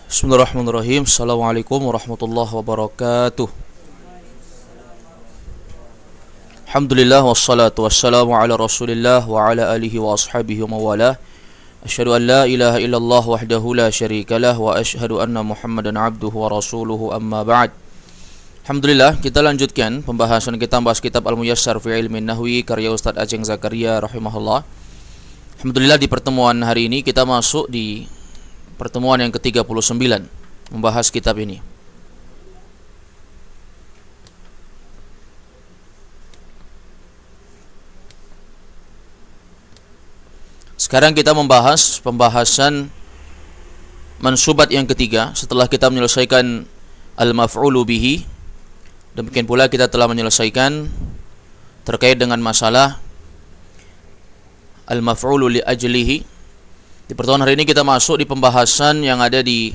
Bismillahirrahmanirrahim. Assalamualaikum warahmatullahi wabarakatuh. Alhamdulillah wassalatu wassalamu ala Rasulillah wa ala alihi wa ashabihi wa mawalah. Asyhadu an la ilaha illallah wahdahu la syarikalah wa asyhadu anna Muhammadan abduhu wa rasuluhu amma ba'd. Alhamdulillah, kita lanjutkan pembahasan kita bahas kitab Al-Muyassar fi Ilmin Nahwi karya Ustaz Aceng Zakaria rahimahullah. Alhamdulillah, di pertemuan hari ini kita masuk di pertemuan yang ke-39 membahas kitab ini. Sekarang kita membahas pembahasan mansubat yang ketiga setelah kita menyelesaikan al-maf'ulu bihi. Demikian pula kita telah menyelesaikan terkait dengan masalah al-maf'ulu li ajlihi. Di pertemuan hari ini kita masuk di pembahasan yang ada di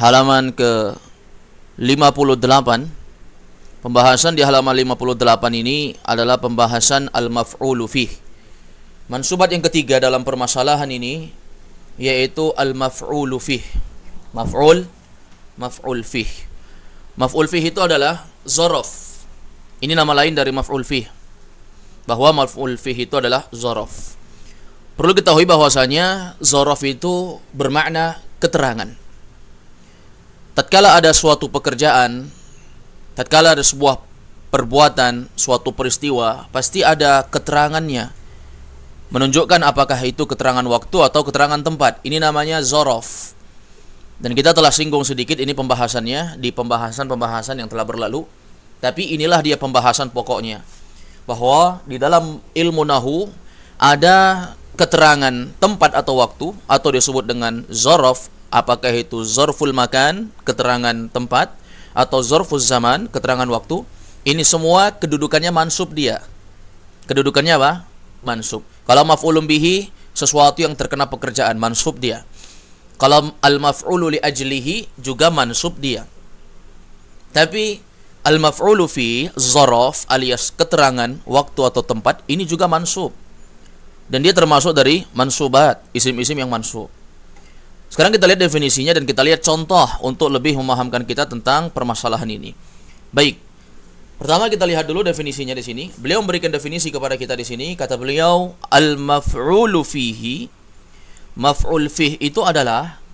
halaman ke-58. Pembahasan di halaman 58 ini adalah pembahasan al-maf'ulu fih. Mansubat yang ketiga dalam permasalahan ini yaitu al-maf'ulu fih. Maf'ul fih. Maf'ul fih itu adalah zorof. Ini nama lain dari maf'ul fih. Bahwa maf'ul fih itu adalah zorof. Perlu diketahui bahwasanya zorof itu bermakna keterangan. Tatkala ada suatu pekerjaan, tatkala ada sebuah perbuatan, suatu peristiwa, pasti ada keterangannya. Menunjukkan apakah itu keterangan waktu atau keterangan tempat. Ini namanya zorof. Dan kita telah singgung sedikit ini pembahasannya di pembahasan yang telah berlalu. Tapi inilah dia pembahasan pokoknya. Bahwa di dalam ilmu nahu ada keterangan tempat atau waktu atau disebut dengan zorof, apakah itu zorful makan, keterangan tempat, atau zorful zaman, keterangan waktu. Ini semua kedudukannya mansub dia. Kedudukannya apa? Mansub. Kalau maf'ulun bihi, sesuatu yang terkena pekerjaan, mansub dia. Kalau al-maf'ulu li ajlihi, juga mansub dia. Tapi al-maf'ulu fi, zorof alias keterangan waktu atau tempat, ini juga mansub. Dan dia termasuk dari mansubat, isim-isim yang mansub. Sekarang kita lihat definisinya dan kita lihat contoh untuk lebih memahamkan kita tentang permasalahan ini. Baik. Pertama kita lihat dulu definisinya di sini. Beliau memberikan definisi kepada kita di sini. Kata beliau, al-maf'ulu fihi. Maf'ul fih itu adalah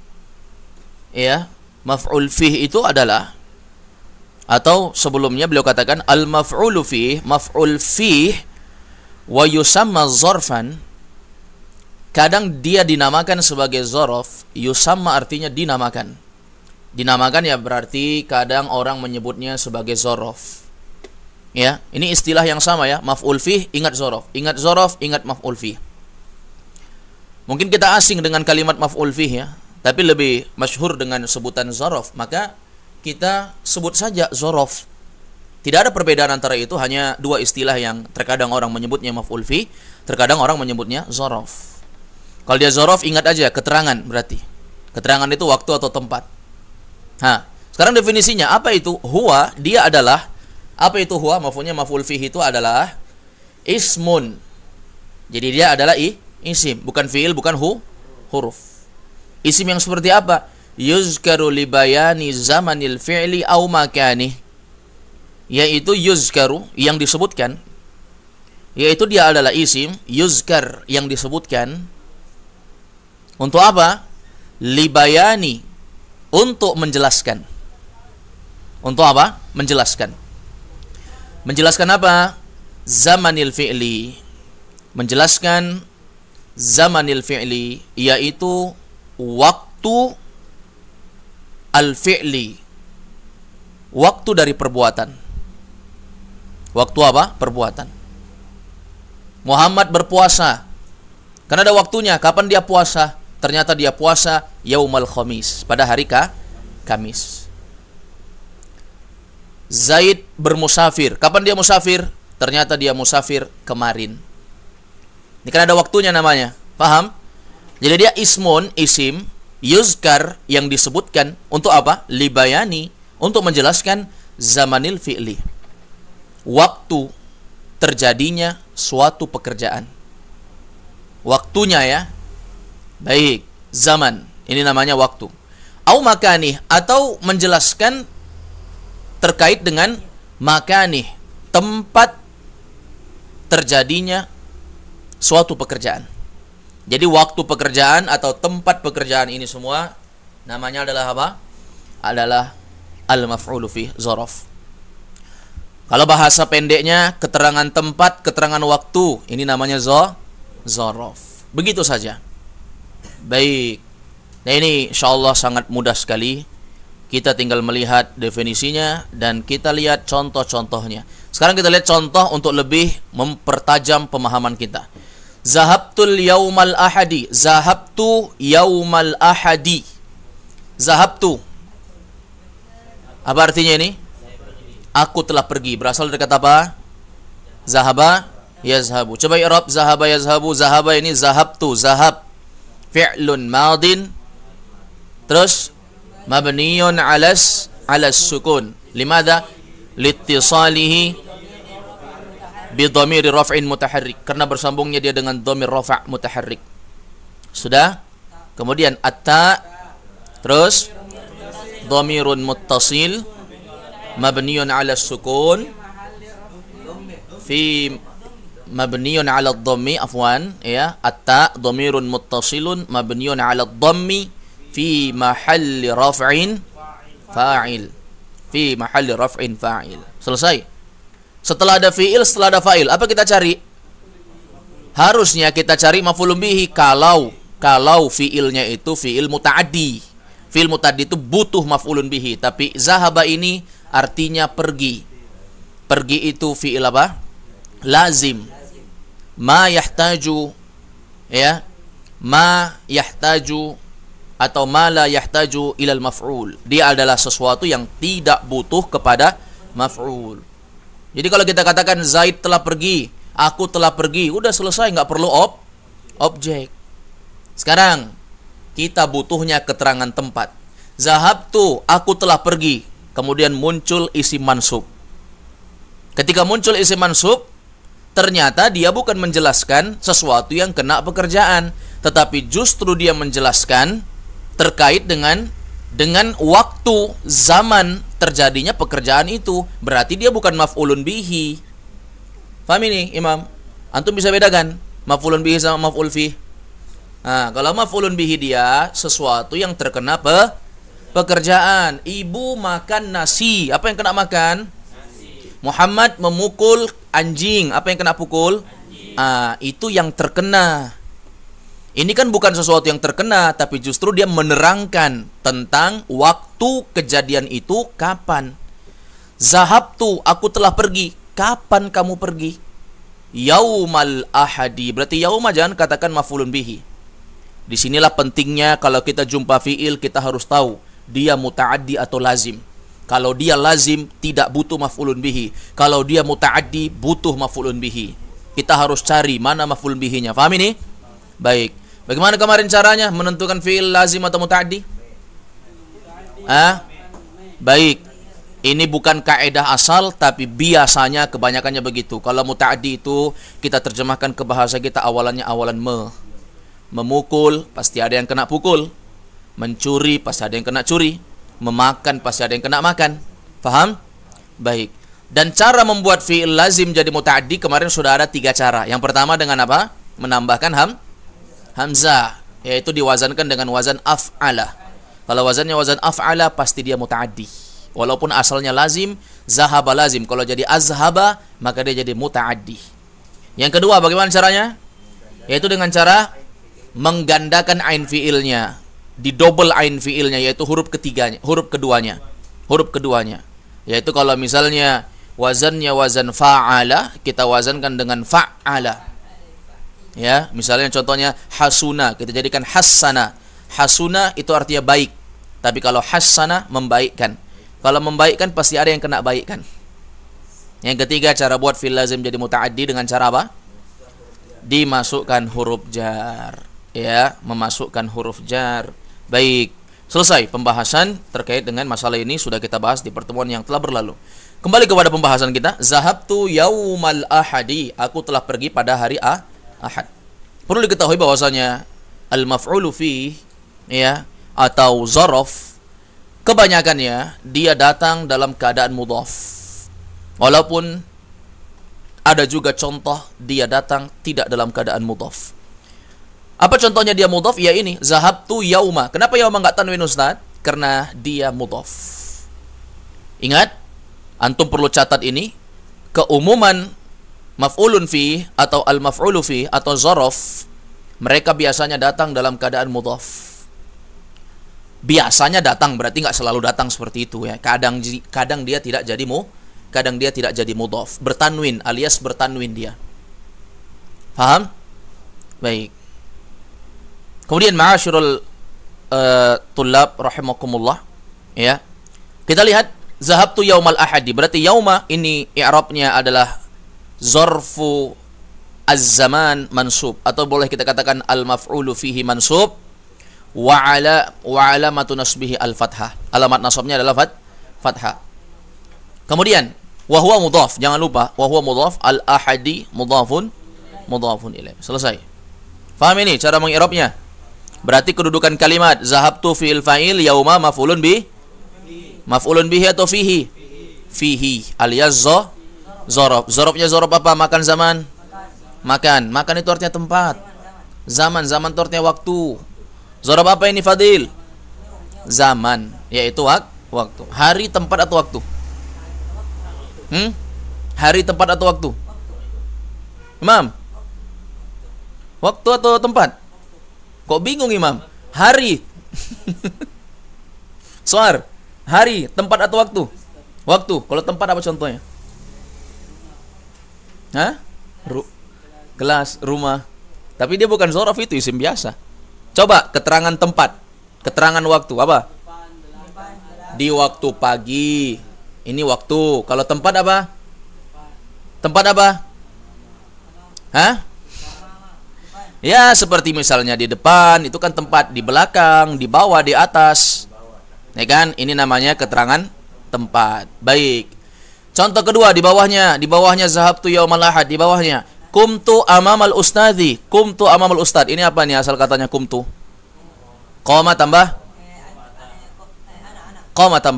maf'ul fih itu adalah, atau sebelumnya beliau katakan al-maf'ulu fih, maf'ul fih wa yusamma zorfan. Kadang dia dinamakan sebagai zorof. Yusamma artinya dinamakan. Dinamakan ya berarti kadang orang menyebutnya sebagai zorof. Ya, ini istilah yang sama ya. Maf'ul fih, ingat zorof. Ingat zorof, ingat maf'ul fih. Mungkin kita asing dengan kalimat maf'ul fih ya, tapi lebih masyhur dengan sebutan zorof. Maka kita sebut saja zorof. Tidak ada perbedaan antara itu, hanya dua istilah yang terkadang orang menyebutnya maf'ul fi, terkadang orang menyebutnya zorof. Kalau dia zorof, ingat aja keterangan berarti. Keterangan itu waktu atau tempat. Sekarang definisinya apa itu? Huwa, dia adalah, apa itu huwa? Maf'ulnya maf'ul fi itu adalah ismun. Jadi dia adalah isim, bukan fi'il, bukan huruf. Isim yang seperti apa? Yuzkaru li bayani zamanil fi'li au makanih. Yaitu yuzkaru, yang disebutkan, yaitu dia adalah isim yuzkar, yang disebutkan untuk apa? Libayani, untuk menjelaskan. Untuk apa? Menjelaskan. Menjelaskan apa? Zamanil fi'li. Menjelaskan zamanil fi'li, yaitu waktu al-fi'li, waktu dari perbuatan. Waktu apa? Perbuatan. Muhammad berpuasa. Karena ada waktunya. Kapan dia puasa? Ternyata dia puasa yaumal khamis, pada hari Kamis. Zaid bermusafir. Kapan dia musafir? Ternyata dia musafir kemarin. Ini kan ada waktunya namanya. Paham? Jadi dia ismun, isim, yuzkar, yang disebutkan untuk apa? Libayani, untuk menjelaskan zamanil fi'li, waktu terjadinya suatu pekerjaan. Waktunya ya. Baik, zaman. Ini namanya waktu. Au makanih, atau menjelaskan terkait dengan makanih, tempat terjadinya suatu pekerjaan. Jadi waktu pekerjaan atau tempat pekerjaan ini semua namanya adalah apa? Adalah al-maf'ulu fih zaraf. Kalau bahasa pendeknya, keterangan tempat, keterangan waktu, ini namanya zaraf. Begitu saja. Baik. Nah ini insyaallah sangat mudah sekali. Kita tinggal melihat definisinya dan kita lihat contoh-contohnya. Sekarang kita lihat contoh untuk lebih mempertajam pemahaman kita. Zahabtul yaumal ahadi. Zahabtu yaumal ahadi. Zahabtu. Apa artinya ini? Aku telah pergi. Berasal dari kata apa? Zahaba yazhabu. Coba i'rab zahaba yazhabu. Zahaba ini zahabtu. Zahab fi'lun madin. Terus mabniyun alas sukun. Limadha? Liittisalihi bi dhamiri raf'in mutaharrik. Karena bersambungnya dia dengan dhamir rafa' mutaharrik. Sudah? Kemudian atta, terus dhamirun muttasil mabniyun ala sukun fi mabniyun ala dhammi, afwan ya, atta dhamirun muttasilun mabniyun ala dhammi fi mahalli raf'in fa'il. Fi mahalli raf'in fa'il. Selesai. Setelah ada fi'il, setelah ada fa'il, apa kita cari? Harusnya kita cari maf'ulun bihi kalau fi'ilnya itu fi'il muta'addi. Fi'il muta'addi itu butuh maf'ulun bihi, tapi zahaba ini artinya pergi. Pergi itu fi'il apa? Lazim. Ma yahtaju, ya. Ma yahtaju atau ma la yahtaju ilal maf'ul. Dia adalah sesuatu yang tidak butuh kepada maf'ul. Jadi kalau kita katakan Zaid telah pergi, aku telah pergi, udah selesai, nggak perlu objek. Sekarang kita butuhnya keterangan tempat. Zahabtu, aku telah pergi. Kemudian muncul isim mansub. Ketika muncul isim mansub, ternyata dia bukan menjelaskan sesuatu yang kena pekerjaan, tetapi justru dia menjelaskan terkait dengan waktu, zaman terjadinya pekerjaan itu. Berarti dia bukan maf'ulun bihi. Paham ini, Imam? Antum bisa bedakan maf'ulun bihi sama maf'ul fi? Nah, kalau maf'ulun bihi dia sesuatu yang terkena pekerjaan. Ibu makan nasi, apa yang kena makan? Nasi. Muhammad memukul anjing, apa yang kena pukul? Itu yang terkena. Ini kan bukan sesuatu yang terkena, tapi justru dia menerangkan tentang waktu kejadian itu kapan. Zahabtu, aku telah pergi. Kapan kamu pergi? Yaumal ahadi. Berarti yauma jangan katakan maf'ulun bihi. Disinilah pentingnya kalau kita jumpa fi'il, kita harus tahu dia muta'addi atau lazim. Kalau dia lazim, tidak butuh maf'ulun bihi. Kalau dia muta'addi, butuh maf'ulun bihi. Kita harus cari mana maf'ulun bihinya. Faham ini? Baik. Bagaimana kemarin caranya menentukan fi'il lazim atau muta'addi? Baik. Ini bukan kaidah asal, tapi biasanya kebanyakannya begitu. Kalau muta'addi itu kita terjemahkan ke bahasa kita awalannya awalan memukul, pasti ada yang kena pukul. Mencuri, pasti ada yang kena curi. Memakan, pasti ada yang kena makan. Faham? Baik. Dan cara membuat fi'il lazim jadi muta'addi kemarin sudah ada 3 cara. Yang pertama dengan apa? Menambahkan hamzah, yaitu diwazankan dengan wazan af'ala. Kalau wazannya wazan af'ala, pasti dia muta'addi. Walaupun asalnya lazim, zahaba lazim. Kalau jadi azhaba, maka dia jadi muta'addi. Yang kedua, bagaimana caranya? Yaitu dengan cara menggandakan ain fi'ilnya, didouble ain fi'ilnya, yaitu huruf keduanya. Yaitu kalau misalnya wazannya wazan fa'ala, kita wazankan dengan fa'ala. Ya, misalnya contohnya hasuna, kita jadikan hassana. Hasuna itu artinya baik. Tapi kalau hassana, membaikkan. Kalau membaikkan pasti ada yang kena baikkan. Yang ketiga, cara buat fi'il lazim jadi muta'addi dengan cara apa? Dimasukkan huruf jar. Ya, memasukkan huruf jar. Baik, selesai pembahasan terkait dengan masalah ini, sudah kita bahas di pertemuan yang telah berlalu. Kembali kepada pembahasan kita. Zahabtu yaumal ahadi, aku telah pergi pada hari Ahad. Perlu diketahui bahwasanya al-maf'ulu fi, ya, atau zaraf kebanyakannya dia datang dalam keadaan mudhaf. Walaupun ada juga contoh dia datang tidak dalam keadaan mudhaf. Apa contohnya dia mudhaf? Ya ini, zahabtu yauma. Kenapa yauma enggak tanwin Ustaz? Karena dia mudhaf. Ingat, antum perlu catat ini, keumuman maf'ulun fi atau al-maf'ulu fi atau zaraf, mereka biasanya datang dalam keadaan mudhaf. Biasanya datang, berarti nggak selalu datang seperti itu ya. Kadang dia tidak jadi kadang dia tidak jadi mudhaf. Bertanwin alias bertanwin dia. Paham? Baik. Kemudian ma'asyiral tullab rahimakumullah, ya. Kita lihat zahabtu yaumal ahadi. Berarti yauma ini i'rabnya adalah zarfu az-zaman mansub, atau boleh kita katakan al-maf'ulu fihi mansub. Wa alamatu nasbihi al-fathah. Alamat nasabnya adalah fathah. Kemudian wa huwa mudhaf. Jangan lupa wa huwa mudhaf, al-ahadi mudhafun ilaih. Selesai. Paham ini cara mengi'rabnya? Berarti kedudukan kalimat zahabtu fi'il fa'il, yauma maf'ulun bihi atau fihi? Fihi alias zaraf. Zarafnya zaraf apa? Makan zaman. Makan itu artinya tempat. Zaman itu artinya waktu. Zaraf apa ini Fadil? Zaman, yaitu waktu. Hari, tempat atau waktu? Hari, tempat atau waktu? Imam? Waktu atau tempat? Kok bingung Imam? Hari. Soar. Hari, tempat atau waktu? Waktu. Kalau tempat apa contohnya? Gelas, rumah. Tapi dia bukan zaraf, itu isim biasa. Coba keterangan tempat, keterangan waktu apa? Di waktu pagi. Ini waktu. Kalau tempat apa? Tempat apa? Ya, seperti misalnya di depan, itu kan tempat. Di belakang, di bawah, di atas. Ya kan? Ini namanya keterangan tempat. Baik. Contoh kedua di bawahnya zahabtu yaumal ahad, di bawahnya kumtu amamal ustadzi. Kumtu amamal ustad. Ini apa nih asal katanya kumtu? Qoma tambah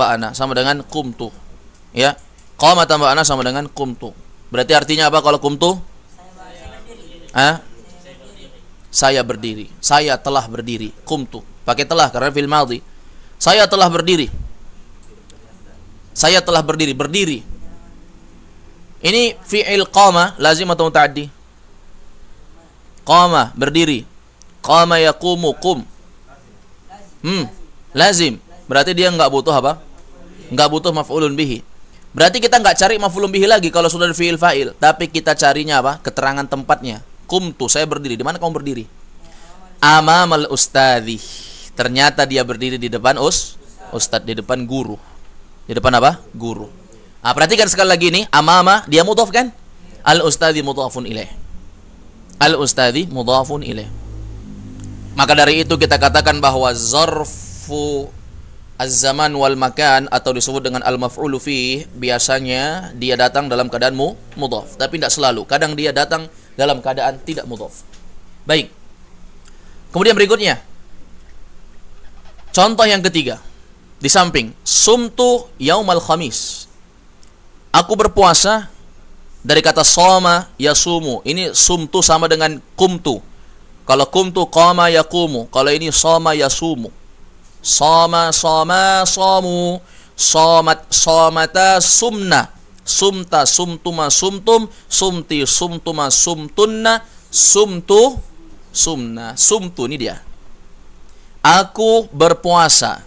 ana sama dengan kumtu. Ya. Qoma tambah ana sama dengan kumtu. Berarti artinya apa kalau kumtu? Saya berdiri. Saya telah berdiri. Kumtu. Pakai telah karena fil madhi. Saya telah berdiri. Saya telah berdiri. Berdiri. Ini fi'il qama lazim atau muta'addi? Qama, berdiri. Qama yaqumu, qum. Lazim. Berarti dia enggak butuh apa? Enggak butuh maf'ulun bihi. Berarti kita enggak cari maf'ulun bihi lagi kalau sudah fi'il fa'il, tapi kita carinya apa? Keterangan tempatnya. Qumtu, saya berdiri. Di mana kamu berdiri? Amamal ustadzi. Ternyata dia berdiri di depan ustadz, di depan guru. Di depan apa? Guru. Perhatikan sekali lagi ini, amama dia mudhaf kan? Al-ustadzi mudhafun ilaih. Al-ustadzi mudhafun ilaih. Maka dari itu kita katakan bahwa zarfu az-zaman wal makan atau disebut dengan al-maf'ulu fi, biasanya dia datang dalam keadaan mudhaf, tapi tidak selalu. Kadang dia datang dalam keadaan tidak mudhaf. Baik. Kemudian berikutnya, contoh yang ketiga. Di samping sumtu yaumal khamis. Aku berpuasa, dari kata soma yasumu. Ini sumtu sama dengan kumtu. Kalau kumtu qama yaqumu. Kalau ini soma yasumu. Soma somu. Somat somata sumna. Sumta sumtuma sumtum. Sumti sumtuma sumtunna. Sumtu sumna. Sumtu ini dia. Aku berpuasa.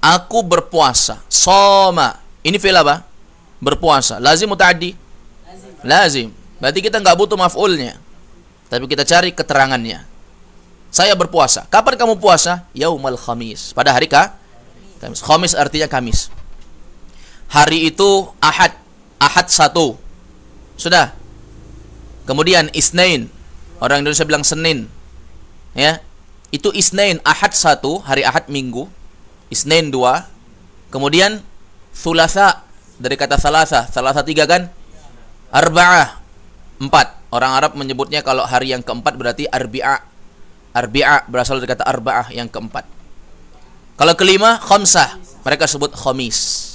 Aku berpuasa. Soma. Ini fi'il apa? Berpuasa. Lazim muta'addi? Lazim. Berarti kita nggak butuh maf'ulnya, tapi kita cari keterangannya. Saya berpuasa. Kapan kamu puasa? Yaumal khamis. Pada hari Kamis. Khamis artinya Kamis. Hari itu Ahad. Ahad 1. Sudah. Kemudian Isnain. Orang Indonesia bilang Senin. Ya. Itu Isnain. Ahad 1. Hari Ahad Minggu. Isnain 2. Kemudian Thulatha, dari kata salasa 3 kan? Arba'ah 4. Orang Arab menyebutnya kalau hari yang keempat berarti arbi'a. Arbi'a berasal dari kata arba'ah, yang keempat. Kalau kelima khamsah, mereka sebut khamis.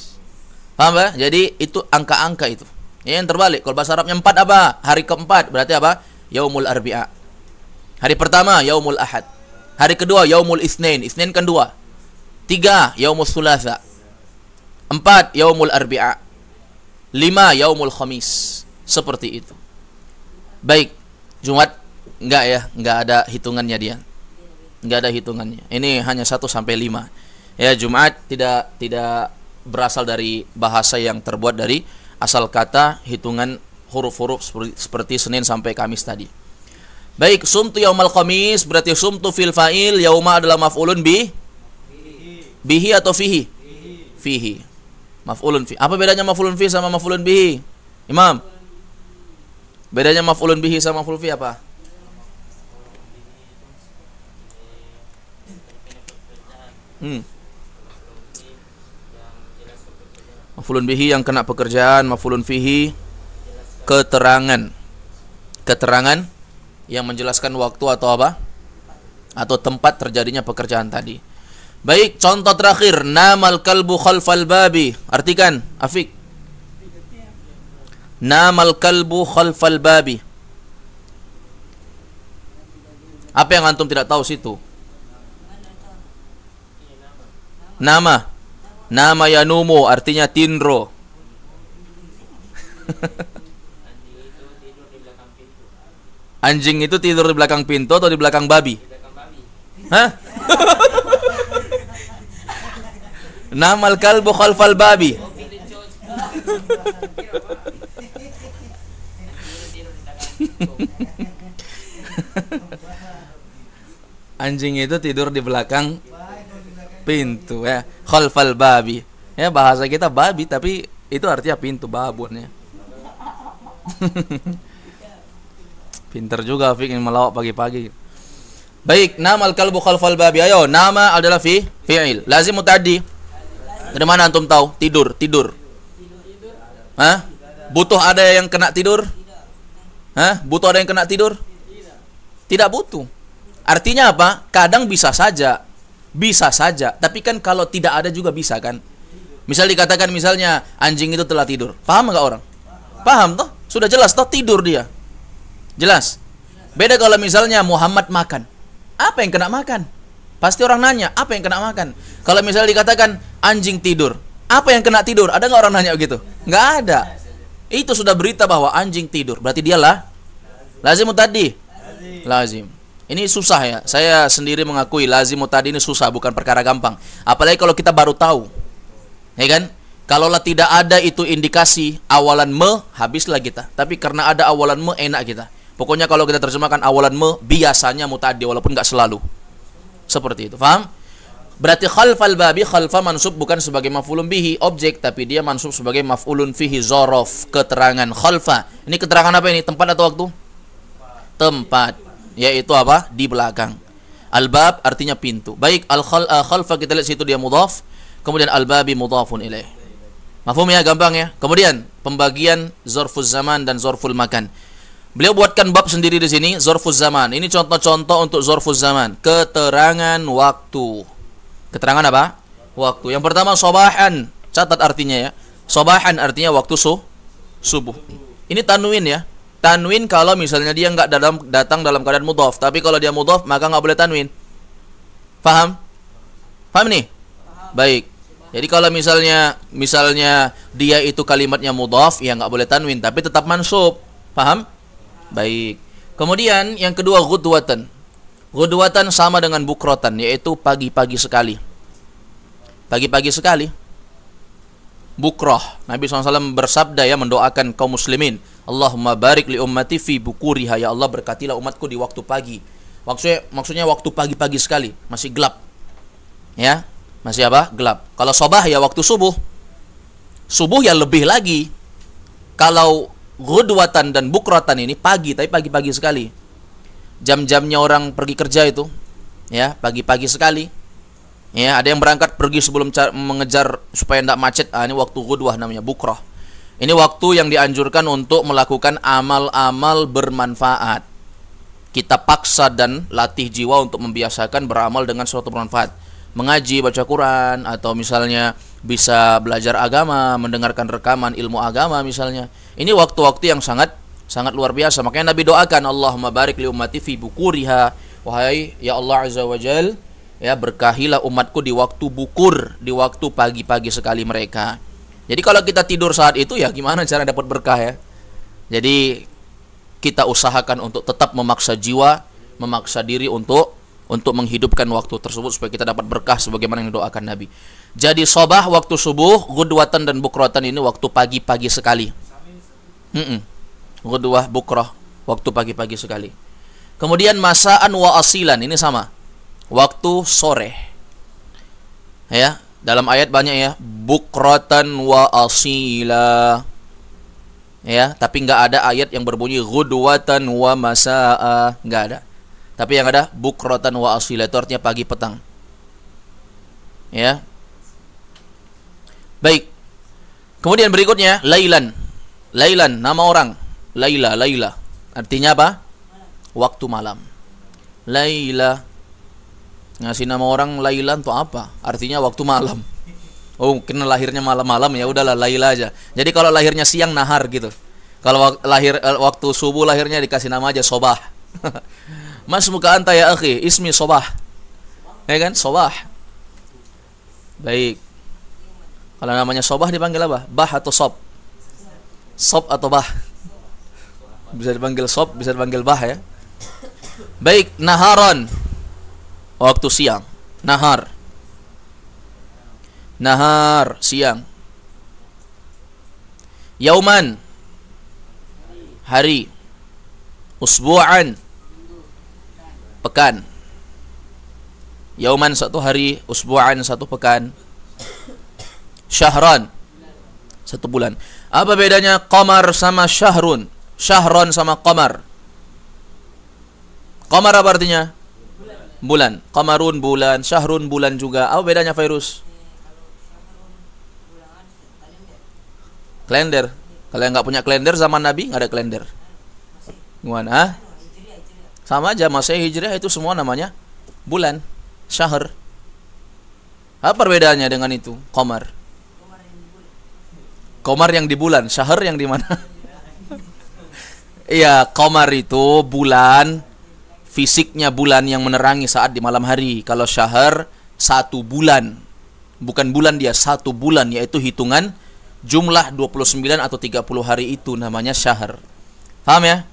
Paham ya? Jadi itu angka-angka itu. Ya, yang terbalik. Kalau bahasa Arabnya 4 apa? Hari keempat berarti apa? Yaumul Arbi'a. Hari pertama Yaumul Ahad. Hari kedua Yaumul Itsnain. Itsnain kan 2. 3 Yaumul Tsulatsa. 4 Yaumul Arbi'a. 5 Yaumul Khamis. Seperti itu. Baik. Jumat enggak ya? Enggak ada hitungannya dia. Enggak ada hitungannya. Ini hanya 1 sampai 5. Ya, Jumat tidak berasal dari bahasa yang terbuat dari asal kata hitungan huruf-huruf seperti Senin sampai Kamis tadi. Baik, sumtu yaumal khamis berarti sumtu fil fa'il, yauma adalah maf'ulun bihi atau fihi? Fihi. Maf'ulun fi. Apa bedanya maf'ulun fi sama maf'ulun bihi? Imam. Bedanya maf'ulun bihi sama maf'ulun fi apa? Maf'ulun bihi yang kena pekerjaan, maf'ulun fihi keterangan. Keterangan yang menjelaskan waktu atau apa? Atau tempat terjadinya pekerjaan tadi. Baik, contoh terakhir, namal kalbu khalfal babi. Artikan, Afik. Namal kalbu khalfal babi. Apa yang antum tidak tahu situ? Nama. Nama yanumu artinya tinro. Anjing itu tidur di belakang pintu atau di belakang babi? Hah? Namal kalbu khalfal babi. Anjing itu tidur di belakang pintu ya, khalfal babi. Ya, bahasa kita babi tapi itu artinya pintu, babon ya. Pinter juga Fik yang melawak pagi-pagi. Baik, namal kalbu khalfal babi. Ayo, nama adalah fi'il. Lazim muta'addi. Dari mana antum tahu? Tidur. Hah? Butuh ada yang kena tidur? Hah? Butuh ada yang kena tidur? Tidak butuh. Artinya apa? Kadang bisa saja. Bisa saja, tapi kan kalau tidak ada juga bisa kan. Misal dikatakan misalnya anjing itu telah tidur. Paham enggak orang? Paham toh? Sudah jelas toh tidur dia. Jelas. Beda kalau misalnya Muhammad makan. Apa yang kena makan? Pasti orang nanya, apa yang kena makan? Kalau misalnya dikatakan anjing tidur, apa yang kena tidur? Ada nggak orang nanya begitu? Nggak ada. Itu sudah berita bahwa anjing tidur. Berarti dialah lazim mutaddi. Lazim. Ini susah ya. Saya sendiri mengakui lazim mutaddi ini susah, bukan perkara gampang. Apalagi kalau kita baru tahu. Ya kan? Kalaulah tidak ada itu indikasi awalan me, habislah kita. Tapi karena ada awalan me, enak kita. Pokoknya kalau kita terjemahkan awalan me, biasanya mutaddi walaupun nggak selalu. Seperti itu. Paham? Berarti khalfal babi, khalfa mansub bukan sebagai maf'ulun bihi objek, tapi dia mansub sebagai maf'ulun fihi zorof, keterangan. Khalfa. Ini keterangan apa ini? Tempat atau waktu? Tempat. Yaitu apa? Di belakang. Al-bab artinya pintu. Baik, khalfa kita lihat situ dia mudhaf, kemudian al-babi mudhafun ilaih. Mafhum ya, gampang ya. Kemudian pembagian zarfuz zaman dan zarful makan. Beliau buatkan bab sendiri di sini, zarfuz zaman. Ini contoh-contoh untuk zarfuz zaman, keterangan waktu. Keterangan apa? Waktu. Yang pertama sobahan, catat artinya ya. Sobahan artinya waktu subuh. Ini tanwin ya. Tanwin kalau misalnya dia enggak datang dalam keadaan mudhaf, tapi kalau dia mudhaf maka enggak boleh tanwin. Paham? Paham nih? Baik. Jadi kalau misalnya dia itu kalimatnya mudhaf, ya enggak boleh tanwin, tapi tetap mansub. Paham? Baik. Kemudian yang kedua ghudwatan. Ghudwatan sama dengan bukrotan, yaitu pagi-pagi sekali. Pagi-pagi sekali. Bukroh. Nabi SAW bersabda ya, mendoakan kaum muslimin, Allahumma barik li ummati fi bukuriha, ya Allah berkatilah umatku di waktu pagi. Maksudnya waktu pagi-pagi sekali, masih gelap. Ya, masih apa? Gelap. Kalau sobah ya waktu subuh. Subuh ya lebih lagi. Kalau ghudwatan dan bukratan ini pagi, tapi pagi-pagi sekali. Jam-jamnya orang pergi kerja itu, ya pagi-pagi sekali. Ya, ada yang berangkat pergi sebelum mengejar supaya tidak macet. Ini waktu ghudwah namanya, bukrah. Ini waktu yang dianjurkan untuk melakukan amal-amal bermanfaat. Kita paksa dan latih jiwa untuk membiasakan beramal dengan sesuatu bermanfaat. mengaji, baca Quran, atau misalnya bisa belajar agama, mendengarkan rekaman ilmu agama misalnya. Ini waktu-waktu yang sangat luar biasa. Makanya Nabi doakan, Allahumma barik li ummati fi bukuriha. Wahai ya Allah Azza wa Jal, ya berkahilah umatku di waktu bukur, di waktu pagi-pagi sekali mereka. Jadi kalau kita tidur saat itu, ya gimana cara dapat berkah ya? Jadi kita usahakan untuk tetap memaksa jiwa, memaksa diri untuk menghidupkan waktu tersebut supaya kita dapat berkah sebagaimana yang didoakan Nabi. Jadi sobah waktu subuh, gudwatan dan bukratan ini waktu pagi-pagi sekali. Gudwah bukroh, waktu pagi-pagi sekali. Kemudian masaan wa asilan, ini sama, waktu sore. Ya, dalam ayat banyak ya, bukratan wa asila. Ya, tapi nggak ada ayat yang berbunyi gudwatan wa masaa, nggak ada. Tapi yang ada bukratan wa asila, itu artinya pagi petang. Ya. Baik. Kemudian berikutnya lailan. Lailan nama orang. Laila. Artinya apa? Waktu malam. Laila. Ngasih nama orang Lailan itu apa? Artinya waktu malam. Oh, mungkin lahirnya malam-malam, ya udahlah Laila aja. Jadi kalau lahirnya siang nahar gitu. Kalau waktu subuh lahirnya dikasih nama aja Sobah. Mas muka anta ya akhi, ismi Sobah. Ya kan? Sobah. Baik. Kalau namanya Sobah dipanggil apa? Bah atau Sob? Sob atau Bah? Bisa dipanggil Sob, bisa dipanggil Bah ya. Baik, naharon. Waktu siang. Nahar. Nahar, siang. Yauman, hari. Usbu'an, pekan. Yauman satu hari, usbu'an satu pekan. Syahran, satu bulan. Apa bedanya qamar sama syahrun? Syahron sama qamar. Qamar apa artinya? Bulan. Qamarun bulan, syahrun bulan juga. Apa bedanya Fairuz? Kalender. Kalau yang nggak punya kalender zaman Nabi nggak ada kalender. Gimana? Sama aja, Masehi Hijriah itu semua namanya bulan, syahr. Apa perbedaannya dengan itu? Qamar. Qamar yang di bulan, syahr yang di mana? Iya, qamar itu bulan, fisiknya bulan yang menerangi saat di malam hari. Kalau syahr satu bulan. Bukan bulan dia, satu bulan, yaitu hitungan jumlah 29 atau 30 hari itu namanya syahr. Paham ya?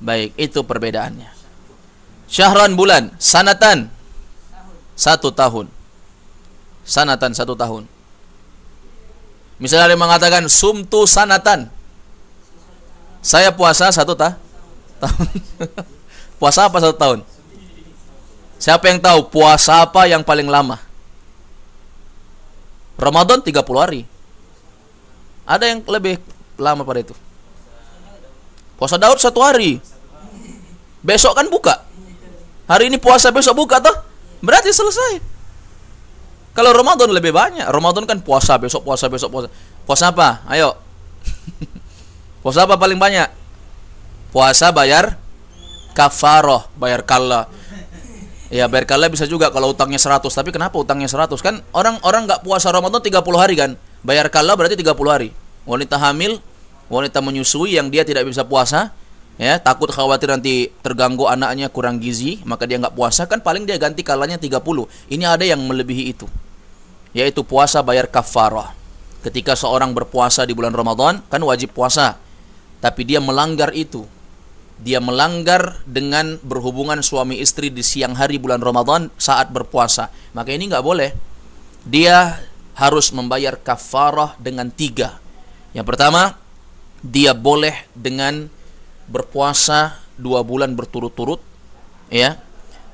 Baik, itu perbedaannya. Syahran bulan, sanatan satu tahun. Sanatan satu tahun. Misalnya dia mengatakan sumtu sanatan, saya puasa satu tahun. Puasa apa satu tahun? Siapa yang tahu puasa apa yang paling lama? Ramadan 30 hari. Ada yang lebih lama pada itu. Puasa Daud 1 hari. Besok kan buka. Hari ini puasa, besok buka toh? Berarti selesai. Kalau Ramadan lebih banyak. Ramadan kan puasa, besok puasa, besok puasa. Puasa apa? Ayo. Puasa apa paling banyak? Puasa bayar kafaroh, bayar kalla. Ya, bayar kalla bisa juga kalau utangnya 100. Tapi kenapa utangnya 100? Kan orang nggak puasa Ramadan 30 hari kan? Bayar kalla berarti 30 hari. Wanita hamil, wanita menyusui yang dia tidak bisa puasa, ya, takut khawatir nanti terganggu anaknya kurang gizi, maka dia nggak puasa, kan paling dia ganti kalanya 30. Ini ada yang melebihi itu, yaitu puasa bayar kafarah. Ketika seorang berpuasa di bulan Ramadan, kan wajib puasa, tapi dia melanggar itu. Dia melanggar dengan berhubungan suami istri di siang hari bulan Ramadan saat berpuasa. Maka ini nggak boleh. Dia harus membayar kafarah dengan 3. Yang pertama, dia boleh dengan berpuasa 2 bulan berturut-turut, ya.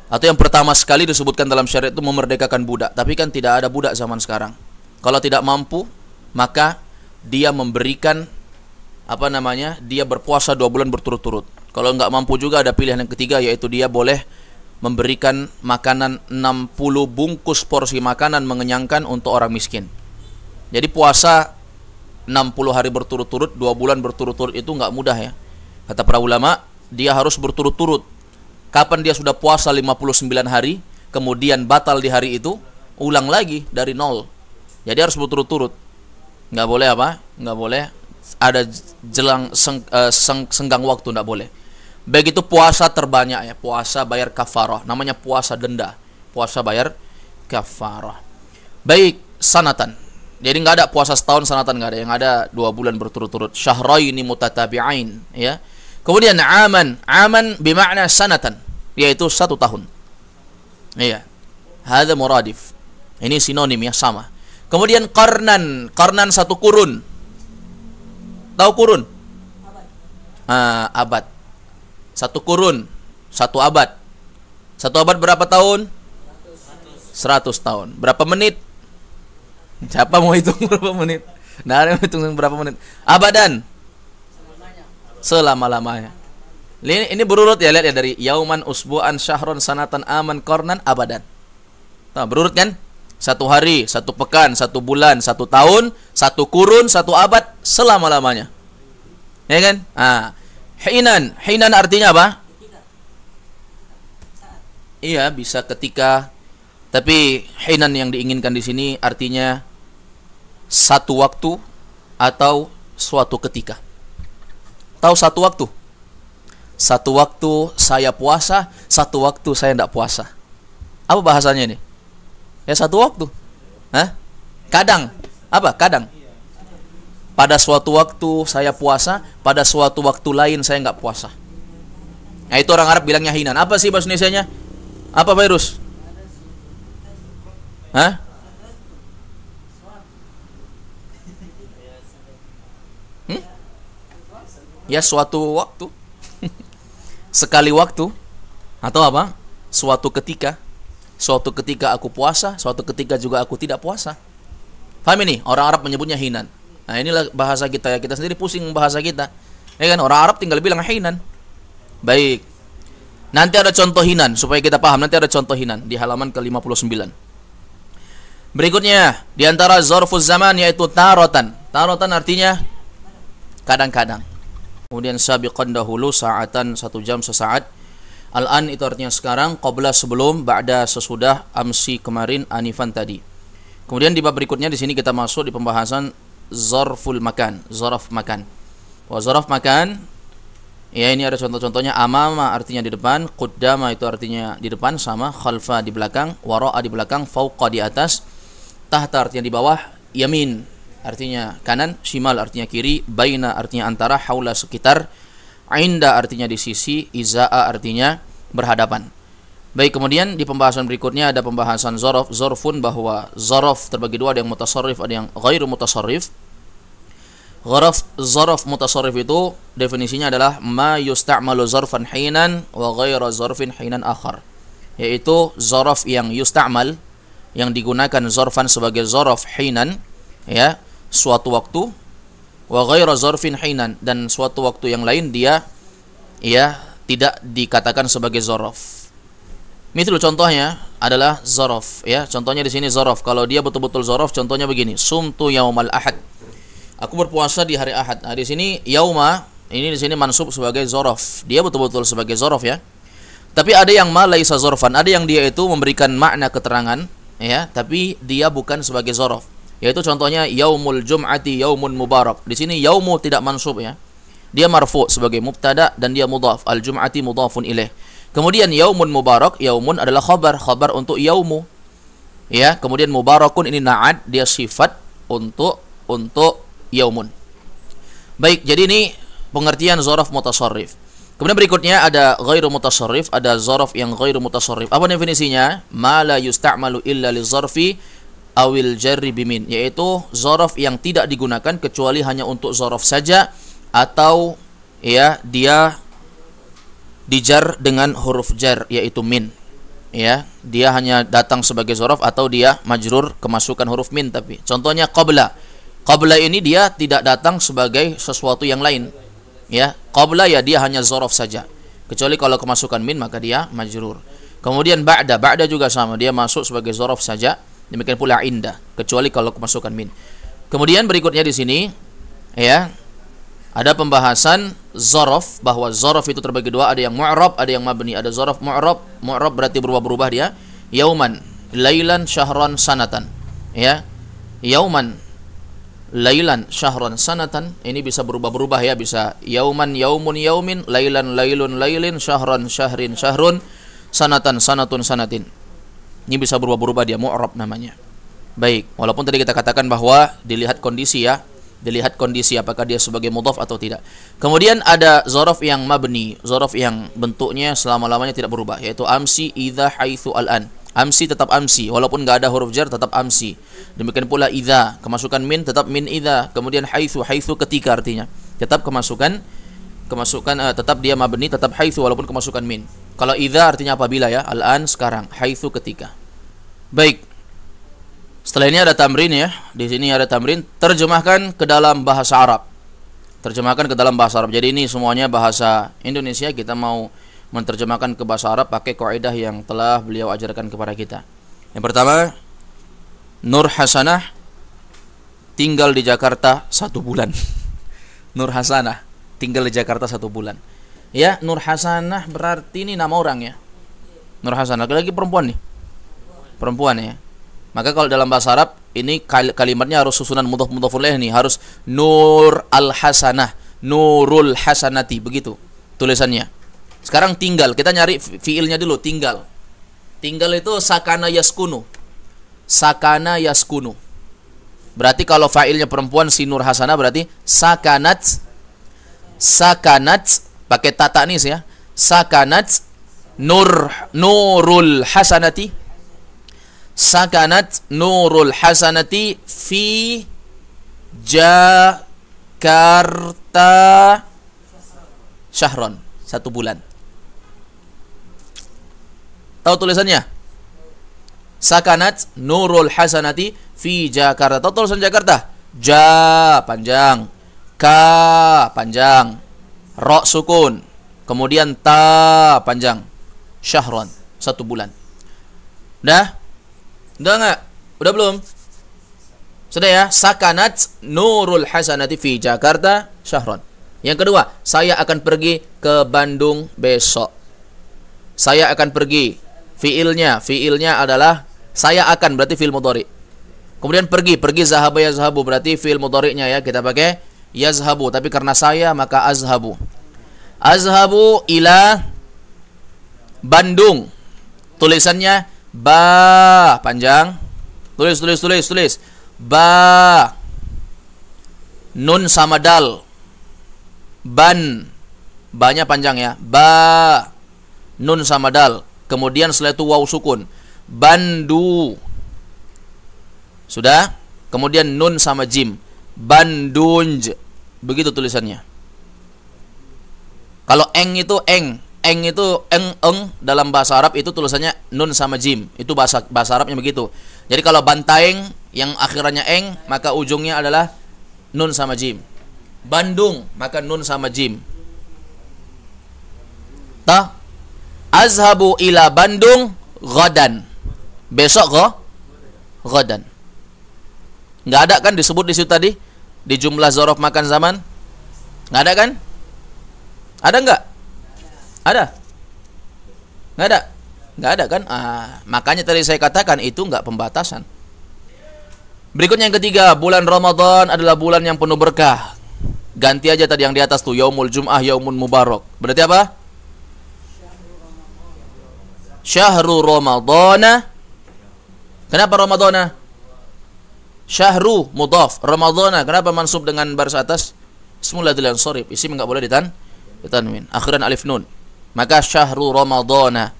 Atau yang pertama sekali disebutkan dalam syariat itu memerdekakan budak. Tapi kan tidak ada budak zaman sekarang. Kalau tidak mampu, maka dia memberikan dia berpuasa 2 bulan berturut-turut. Kalau nggak mampu juga ada pilihan yang ketiga, yaitu dia boleh memberikan makanan 60 bungkus porsi makanan mengenyangkan untuk orang miskin. Jadi puasa 60 hari berturut-turut, 2 bulan berturut-turut itu nggak mudah ya. Kata para ulama, dia harus berturut-turut. Kapan dia sudah puasa 59 hari, kemudian batal di hari itu, ulang lagi dari nol. Jadi harus berturut-turut. Nggak boleh apa? Nggak boleh ada senggang waktu, nggak boleh. Begitu puasa terbanyak ya, puasa bayar kafarah, namanya puasa denda, puasa bayar kafarah. Baik, sanatan. Jadi nggak ada puasa setahun sanatan, nggak ada. Yang ada 2 bulan berturut-turut. Syahraini mutatabi'ain, ya. Kemudian aman bermakna sanatan, yaitu 1 tahun. Iya. Hadza muradif. Ini sinonim ya, sama. Kemudian qarnan 1 kurun. Tahu kurun? Abad. 1 kurun, 1 abad. 1 abad berapa tahun? 100 tahun. Berapa menit? Siapa mau hitung berapa menit? Nah, ada hitung berapa menit? Abadan. Selama-lamanya. Ini berurut ya, lihat ya, dari yauman, usbu'an, syahron, sanatan, aman, qarnan, abadan. Nah, berurut kan? 1 hari, 1 pekan, 1 bulan, 1 tahun, 1 kurun, 1 abad, selama-lamanya. Ya kan? Hinan artinya apa? Iya, bisa ketika. Tapi hinan yang diinginkan di sini artinya satu waktu atau suatu ketika. Tahu satu waktu? Satu waktu saya puasa, satu waktu saya tidak puasa. Apa bahasanya ini? Ya, satu waktu. Hah? Kadang. Apa? Kadang. Pada suatu waktu saya puasa, pada suatu waktu lain saya nggak puasa. Nah, itu orang Arab bilangnya hinan. Apa sih bahasa Indonesianya? Apa virus? Hah? Ya, suatu waktu. Sekali waktu. Atau apa? Suatu ketika. Suatu ketika aku puasa, suatu ketika juga aku tidak puasa. Paham ini? Orang Arab menyebutnya hinan. Nah, inilah bahasa kita ya. Kita sendiri pusing bahasa kita. Ya kan? Orang Arab tinggal bilang hinan. Baik. Nanti ada contoh hinan supaya kita paham. Nanti ada contoh hinan di halaman ke-59. Berikutnya, di antara zarfuz zaman yaitu tarotan. Tarotan artinya kadang-kadang. Kemudian sabiqan dahulu, saatan 1 jam sesaat. Al-an itu artinya sekarang, qabla sebelum, ba'da sesudah, amsi kemarin, anifan tadi. Kemudian di bab berikutnya di sini kita masuk di pembahasan zarful makan, zaraf makan. Zaraf makan, ya ini ada contoh-contohnya. Amama artinya di depan, qaddama itu artinya di depan sama, khalfa di belakang, wara'a di belakang, fauqa di atas, tahta artinya di bawah, yamin artinya kanan, shimal artinya kiri, baina artinya antara, haula sekitar, inda artinya di sisi, izaa artinya berhadapan. Baik, kemudian di pembahasan berikutnya ada pembahasan zarf, zarfun, bahwa zarf terbagi 2, ada yang mutasarrif, ada yang ghairu mutasarrif. Zarf mutasarrif itu definisinya adalah ma yusta'malu zarfan hinan wa ghairu zarfin hinan akhar, yaitu zarf yang yusta'mal, yang digunakan zarfan sebagai zarf hinan, ya, suatu waktu, wa ghairu zarfin hinan, dan suatu waktu yang lain dia ya tidak dikatakan sebagai zarf. Misal contohnya adalah zarf, ya. Contohnya di sini zarf. Kalau dia betul-betul zarf, contohnya begini: sumtu yaumal ahad. Aku berpuasa di hari Ahad. Nah, di sini yauma ini di sini mansub sebagai zarf. Dia betul-betul sebagai zarf, ya. Tapi ada yang ma laisa zarfan, ada yang dia itu memberikan makna keterangan, ya, tapi dia bukan sebagai zarf. Yaitu contohnya yaumul jum'ati yaumun mubarak. Di sini yaumu tidak mansub, ya. Dia marfu sebagai mubtada dan dia mudhaf. Al jum'ati mudhafun ilaih. Kemudian yaumun mubarak, yaumun adalah khabar untuk yaumu. Ya, kemudian mubarakun ini na'at, dia sifat untuk yaumun. Baik, jadi ini pengertian zarf mutasarrif. Kemudian berikutnya ada ghairu mutasarrif, ada zarf yang ghairu mutasarrif. Apa definisinya? Ma la yusta'malu illa li zarfi awil jarri bimin, yaitu zarf yang tidak digunakan kecuali hanya untuk zarf saja, atau ya dia dijar dengan huruf jar yaitu min, ya, dia hanya datang sebagai zarf atau dia majrur kemasukan huruf min. Tapi contohnya qabla ini dia tidak datang sebagai sesuatu yang lain, ya. Qabla ya dia hanya zarf saja, kecuali kalau kemasukan min maka dia majrur. Kemudian ba'da juga sama, dia masuk sebagai zarf saja. Demikian pula inda, kecuali kalau kemasukan min. Kemudian berikutnya di sini, ya, ada pembahasan zarf, bahwa zarf itu terbagi 2, ada yang mu'rab, ada yang mabni. Ada zarf mu'rab berarti berubah-berubah dia. Yauman, lailan, syahran, sanatan. Ya. Yauman, lailan, syahran, sanatan. Ini bisa berubah-berubah ya, bisa yauman, yaumun, yaumin, lailan, lailun, lailin, syahran, syahrin, syahrun, sanatan, sanatun, sanatin. Ini bisa berubah-berubah, dia mu'rab namanya. Baik, walaupun tadi kita katakan bahwa dilihat kondisi ya, dilihat kondisi apakah dia sebagai mudhaf atau tidak. Kemudian ada zorof yang mabni, zorof yang bentuknya selama-lamanya tidak berubah, yaitu amsi, idza, haitsu, al-an. Amsi tetap amsi, walaupun nggak ada huruf jar tetap amsi. Demikian pula idza, kemasukan min tetap min idza. Kemudian haitsu, haitsu ketika artinya tetap kemasukan tetap dia mabni, tetap haitsu walaupun kemasukan min. Kalau idza artinya apabila ya, al-an sekarang, haitsu ketika. Baik. Setelah ini ada tamrin ya. Di sini ada tamrin, terjemahkan ke dalam bahasa Arab. Terjemahkan ke dalam bahasa Arab. Jadi ini semuanya bahasa Indonesia, kita mau menerjemahkan ke bahasa Arab pakai kaidah yang telah beliau ajarkan kepada kita. Yang pertama, Nur Hasanah tinggal di Jakarta 1 bulan. Nur Hasanah tinggal di Jakarta 1 bulan. Ya, Nur Hasanah berarti ini nama orang ya. Nur Hasanah, lagi perempuan nih. Perempuan ya. Maka kalau dalam bahasa Arab ini kalimatnya harus susunan mudhaf ilaih nih, harus Nur al-Hasanah, Nurul Hasanati, begitu tulisannya. Sekarang tinggal, kita nyari fiilnya dulu, tinggal. Tinggal itu sakana yaskunu. Sakana yaskunu. Berarti kalau fa'ilnya perempuan si Nur Hasanah berarti sakanat, pakai ta ta'nis ya. Sakanat Nurul Hasanati. Sakanat Nurul Hasanati fi Jakarta syahron, 1 bulan. Tahu tulisannya? Sakanat Nurul Hasanati fi Jakarta. Tahu tulisan Jakarta? Ja panjang, ka panjang, ro sukun, kemudian ta panjang, syahron, 1 bulan. Udah nggak? Udah belum? Sudah ya? Sakanat Nurul Hasanati fi Jakarta syahron. Yang kedua, saya akan pergi ke Bandung besok. Saya akan pergi. Fiilnya adalah saya akan, berarti fiil mudhari. Kemudian pergi zahaba yazhabu, berarti fiil mudhari'nya ya, kita pakai yazhabu, tapi karena saya maka azhabu. Azhabu ila Bandung. Tulisannya ba panjang. Tulis. Ba nun sama dal. Banyak panjang ya. Ba nun sama dal. Kemudian setelah itu waw sukun. Bandu. Sudah? Kemudian nun sama jim. Bandunj. Begitu tulisannya. Kalau eng itu eng itu eng dalam bahasa Arab itu tulisannya nun sama jim. Itu bahasa Arabnya begitu. Jadi kalau bantaeng yang akhirannya eng, maka ujungnya adalah nun sama jim. Bandung, maka nun sama jim. Azhabu ila Bandung ghadan. Besok ghadan. Enggak ada kan disebut di situ tadi di jumlah zorof makan zaman? Enggak ada kan? Ada enggak? Ada? Enggak ada? Enggak ada kan? Makanya tadi saya katakan itu enggak pembatasan. Berikutnya yang ketiga, bulan Ramadan adalah bulan yang penuh berkah. Ganti aja tadi yang di atas tuh, yaumul jum'ah, yaumun mubarak. Berarti apa? Syahrul Ramadana. Kenapa Ramadana? Syahru mudhaf, Ramadana. Kenapa mansub dengan baris atas? Ismul ladzi ansharif. Isim enggak boleh ditanwin. Akhiran alif nun. Maka syahru Ramadana.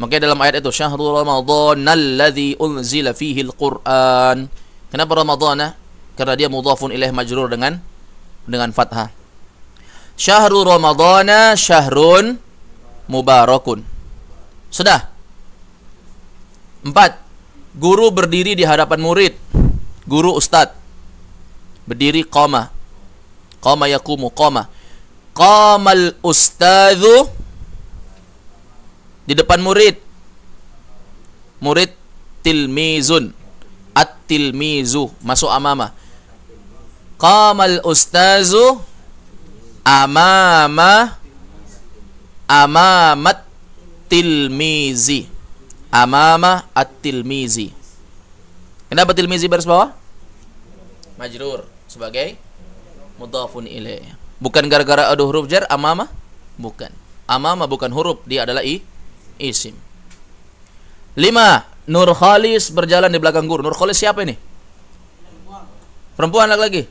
Makanya dalam ayat itu syahrul Ramadhanal ladzi unzila fihi al-Qur'an. Kenapa Ramadana? Karena dia mudhafun ilaih majrur dengan fathah. Syahrul Ramadana syahrun mubarakun. Sudah. 4. Guru berdiri di hadapan murid. Guru ustad. Berdiri qama. Qama yaqumu qama. Qamal ustadzu di depan murid. Murid tilmizun. At-tilmizu masuk amama. Qamal ustadzu amamat tilmizi. amama at-tilmizi. Kenapa tilmizi baris bawah? Majrur sebagai mudhafun ilaih. Bukan gara-gara ada huruf jar amama? Bukan. Amama bukan huruf, dia adalah isim. 5. Nur Khalis berjalan di belakang guru. Nur Khalis siapa ini? Perempuan laki-laki?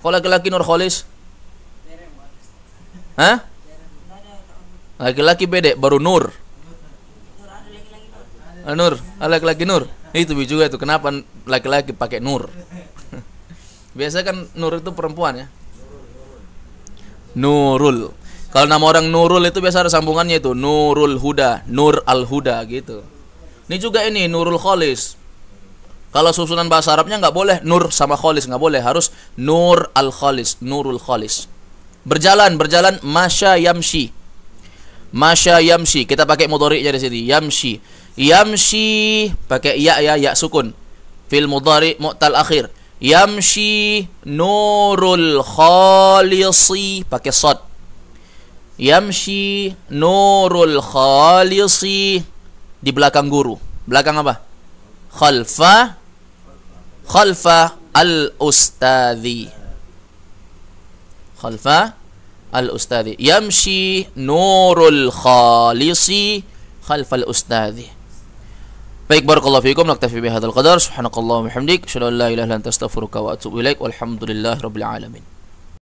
Kok laki-laki Nur Khalis? Hah? Laki-laki beda, baru Nur. Nur, laki-laki Nur. Itu juga itu, kenapa laki-laki pakai Nur? Biasa kan Nur itu perempuan ya. Nurul. Kalau nama orang Nurul itu biasa ada sambungannya itu, Nurul Huda, Nur Al-Huda gitu. Ini juga ini Nurul Khalis. Kalau susunan bahasa Arabnya nggak boleh Nur sama Khalis, nggak boleh, harus Nur Al-Khalis, Nurul Khalis. Berjalan, masya yamshi. Masya yamshi, kita pakai mudhari'nya di sini, yamshi. Yamshi pakai ya sukun. Fil mudhari' mu'tal akhir. Yamshi Nurul Khalisi pakai shad. Yamshi Nurul Khalisi di belakang guru. Belakang apa? Khalfa al-ustadhi. Khalfa al-ustadhi. Yamshi Nurul Khalisi khalfa al-ustadhi. Baik, barakallahu fiikum, naktafi bihadzal qadar. Subhanakallahumma wa bihamdik, asyhadu an la ilaha illa anta astaghfiruka wa atubu ilaik. Walhamdulillahirabbil alamin.